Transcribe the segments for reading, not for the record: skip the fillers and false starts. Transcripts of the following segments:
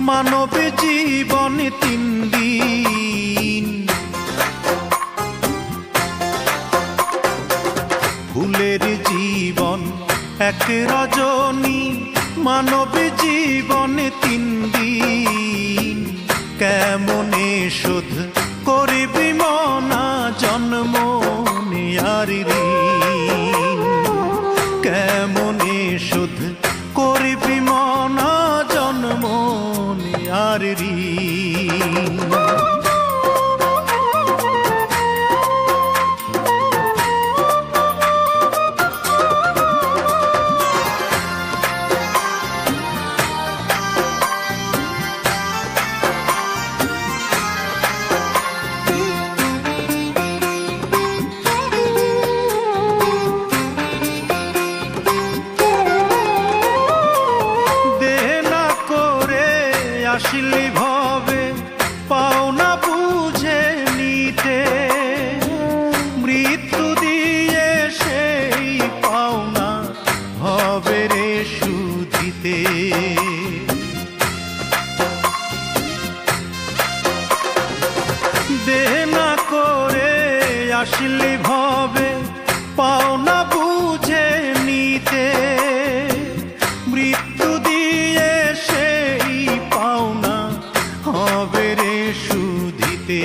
মানব জীবন তিন দিন। ফুলের জীবন এক রজনী, মানব জীবন তিন দিন। কেমনে শোধ করবি মনা জন্ম নেয়ার ঋণ? কেমনে শোধ করবি মনা জন্ম নেয়ার ঋণ? আসলি ভাবে পাওনা বুঝে নিতে, মৃত্যু দিয়ে সেই পাওনা হবে রে শুধিতে। দেনা করে আসলি ভাবে পাওনা বুঝে নিতে, মৃত্যু দিয়ে সেই পাওনা হবে রে শুধিতে।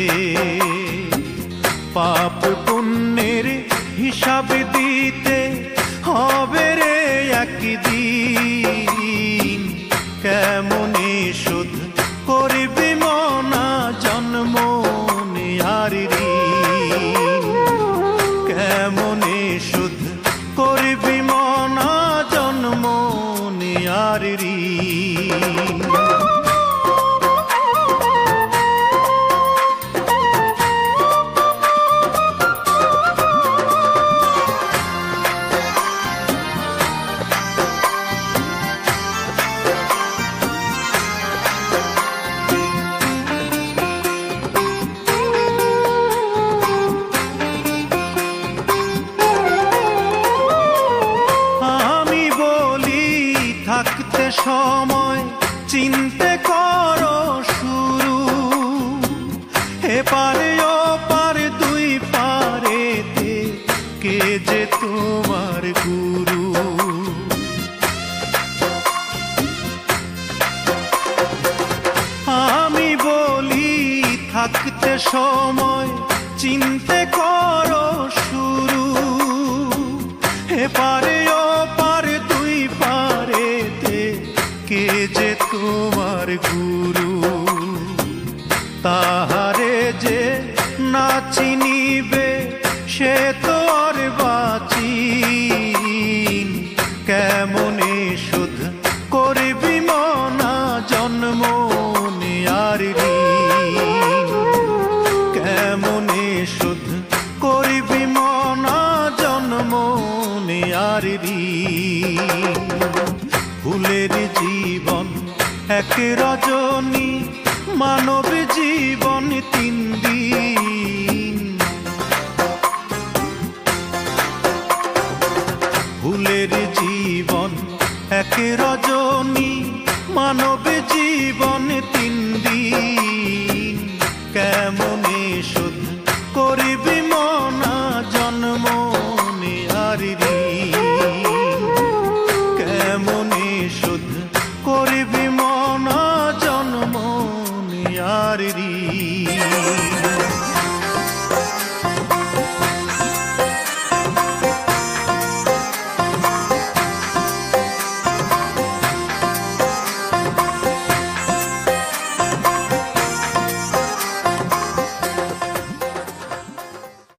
পাপ পুণ্যের হিসাব দিতে হবে রে একদিন। কেমনে শোধ করবি মনা জন্ম নেয়ার ঋণ? কেমনে শোধ করবি মনা জন্ম নেয়ার ঋণ? থাকতে সময় চিনতে করো শুরু, এপারে ওপার দুই পারেতে কে যে তোমার গুরু? আমি বলি থাকতে সময় চিনতে করো শুরু, এপারে ওপার দুই পারেতে কে যে তোমার গুরু? তাহারে যে না চিনিবে সে তো আর বাঁচিন। কেমনে শোধ করবি মনা জন্ম নেয়ার ঋণ? কেমনে শোধ করবি মনা জন্ম নেয়ার ঋণ? ফুলের জীবন এক রজনী, মানব জীবন তিন দিন। ফুলের জীবন এক রজনী, মানব জীবন